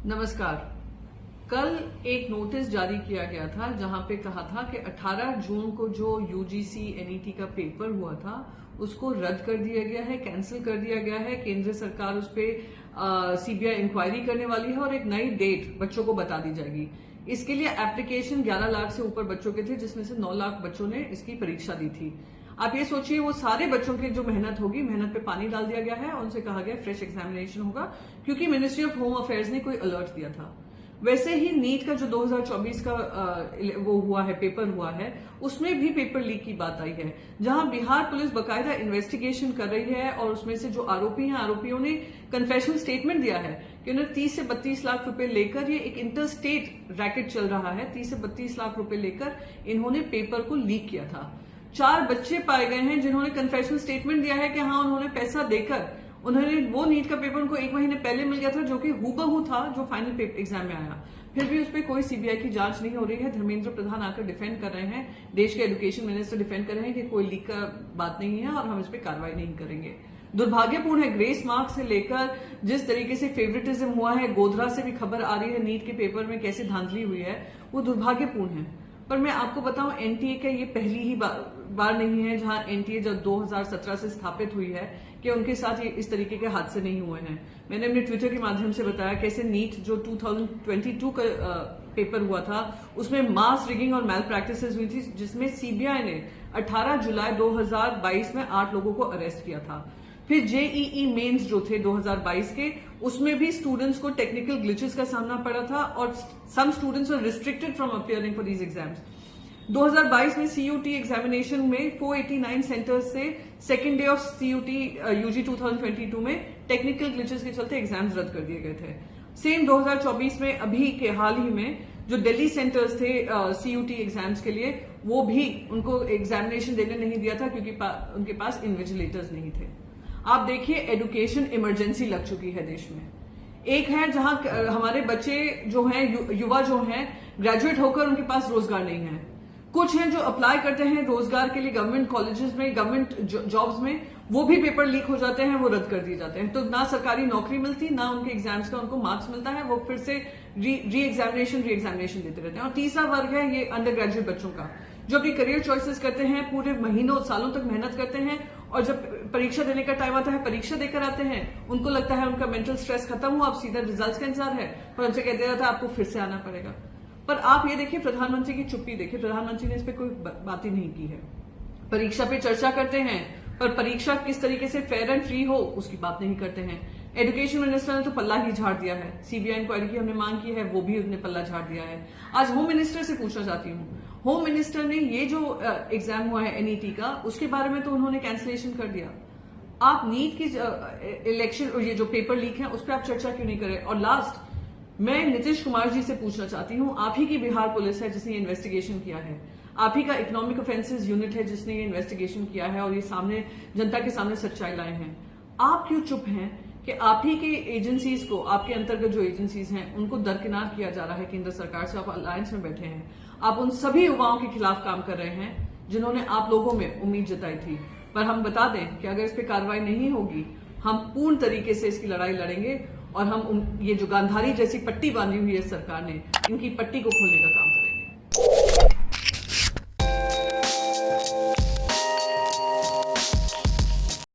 नमस्कार। कल एक नोटिस जारी किया गया था जहां पे कहा था कि 18 जून को जो यूजीसी एनईटी का पेपर हुआ था उसको रद्द कर दिया गया है, कैंसिल कर दिया गया है। केंद्र सरकार उस पर सीबीआई इंक्वायरी करने वाली है और एक नई डेट बच्चों को बता दी जाएगी। इसके लिए एप्लीकेशन 11 लाख से ऊपर बच्चों के थे, जिसमें से 9 लाख बच्चों ने इसकी परीक्षा दी थी। आप ये सोचिए, वो सारे बच्चों की जो मेहनत होगी, मेहनत पे पानी डाल दिया गया है और उनसे कहा गया फ्रेश एग्जामिनेशन होगा, क्योंकि मिनिस्ट्री ऑफ होम अफेयर्स ने कोई अलर्ट दिया था। वैसे ही नीट का जो 2024 का वो हुआ है, पेपर हुआ है, उसमें भी पेपर लीक की बात आई है, जहां बिहार पुलिस बकायदा इन्वेस्टिगेशन कर रही है और उसमें से जो आरोपी हैं, आरोपियों ने कन्फेशनल स्टेटमेंट दिया है कि उन्हें 30 से 32 लाख रुपए लेकर, ये एक इंटर स्टेट रैकेट चल रहा है, 30 से 32 लाख रुपए लेकर इन्होंने पेपर को लीक किया था। 4 बच्चे पाए गए हैं जिन्होंने कन्फेशनल स्टेटमेंट दिया है कि हाँ, उन्होंने पैसा देकर उन्होंने वो नीट का पेपर उनको 1 महीने पहले मिल गया था, जो कि हूबहू था जो फाइनल एग्जाम में आया। फिर भी उस पर कोई सीबीआई की जांच नहीं हो रही है। धर्मेंद्र प्रधान आकर डिफेंड कर रहे हैं, देश के एजुकेशन मिनिस्टर डिफेंड कर रहे हैं कि कोई लीक का बात नहीं है और हम इस पर कार्रवाई नहीं करेंगे। दुर्भाग्यपूर्ण है, ग्रेस मार्क से लेकर जिस तरीके से फेवरेटिज्म हुआ है, गोधरा से भी खबर आ रही है नीट के पेपर में कैसे धांधली हुई है, वो दुर्भाग्यपूर्ण है। पर मैं आपको बताऊं, एनटीए का ये पहली ही बार नहीं है जहां एनटीए जब 2017 से स्थापित हुई है कि उनके साथ ये इस तरीके के हादसे नहीं हुए हैं। मैंने अपने ट्विटर के माध्यम से बताया कैसे नीट जो 2022 का पेपर हुआ था, उसमें मास रिगिंग और मैल प्रैक्टिसेस हुई थी, जिसमें सीबीआई ने 18 जुलाई 2022 में 8 लोगों को अरेस्ट किया था। फिर जेईई मेंस जो थे 2022 के, उसमें भी स्टूडेंट्स को टेक्निकल ग्लिचेस का सामना पड़ा था और some students were restricted from appearing for these exams. 2022 में सीयूटी एग्जामिनेशन में 489 सेंटर्स से second day of CUET UG 2022 में टेक्निकल ग्लिचेस के चलते एग्जाम्स रद्द कर दिए गए थे। सेम 2024 में अभी के हाल ही में जो दिल्ली सेंटर्स थे सीयूटी एग्जाम्स के लिए, वो भी उनको एग्जामिनेशन देने नहीं दिया था क्योंकि उनके पास इन्विजिलेटर्स नहीं थे। आप देखिए, एजुकेशन इमरजेंसी लग चुकी है देश में। एक है जहां हमारे बच्चे जो हैं, युवा जो हैं, ग्रेजुएट होकर उनके पास रोजगार नहीं है। कुछ हैं जो अप्लाई करते हैं रोजगार के लिए गवर्नमेंट कॉलेजेस में, गवर्नमेंट जॉब्स में, वो भी पेपर लीक हो जाते हैं, वो रद्द कर दिए जाते हैं। तो ना सरकारी नौकरी मिलती, ना उनके एग्जाम्स का उनको मार्क्स मिलता है, वो फिर से री एग्जामिनेशन देते रहते हैं। और तीसरा वर्ग है ये अंडर ग्रेजुएट बच्चों का, जो अपनी करियर चॉइसेस करते हैं, पूरे महीनों सालों तक मेहनत करते हैं और जब परीक्षा देने का टाइम आता है, परीक्षा देकर आते हैं, उनको लगता है उनका मेंटल स्ट्रेस खत्म हुआ, अब सीधा रिजल्ट्स का इंतजार है, पर उनसे कह दिया जाता है आपको फिर से आना पड़ेगा। पर आप ये देखिए, प्रधानमंत्री की चुप्पी देखिए, प्रधानमंत्री ने इस पर कोई बात ही नहीं की है। परीक्षा पे चर्चा करते हैं, पर परीक्षा किस तरीके से फेयर एंड फ्री हो उसकी बात नहीं करते हैं। एजुकेशन मिनिस्टर ने तो पल्ला ही झाड़ दिया है। सीबीआई इंक्वायरी की हमने मांग की है, वो भी उसने पल्ला झाड़ दिया है। आज होम मिनिस्टर से पूछना चाहती हूँ, होम मिनिस्टर ने ये जो एग्जाम हुआ है एनईटी का, उसके बारे में तो उन्होंने कैंसिलेशन कर दिया। आप नीट की इलेक्शन और ये जो पेपर लीक है उस पर आप चर्चा क्यों नहीं करें? और लास्ट, मैं नीतीश कुमार जी से पूछना चाहती हूँ, आप ही की बिहार पुलिस है जिसने इन्वेस्टिगेशन किया है, आप ही का इकोनॉमिक ऑफेंसेस यूनिट है जिसने ये इन्वेस्टिगेशन किया है और ये सामने जनता के सामने सच्चाई लाए हैं। आप क्यों चुप हैं कि आप ही की एजेंसीज को, आपके अंतर्गत जो एजेंसीज हैं, उनको दरकिनार किया जा रहा है केंद्र सरकार से? आप अलायंस में बैठे हैं, आप उन सभी युवाओं के खिलाफ काम कर रहे हैं जिन्होंने आप लोगों में उम्मीद जताई थी। पर हम बता दें कि अगर इस पर कार्रवाई नहीं होगी, हम पूर्ण तरीके से इसकी लड़ाई लड़ेंगे और हम ये जो गांधारी जैसी पट्टी बांधी हुई है सरकार ने, इनकी पट्टी को खोलने का काम करेंगे।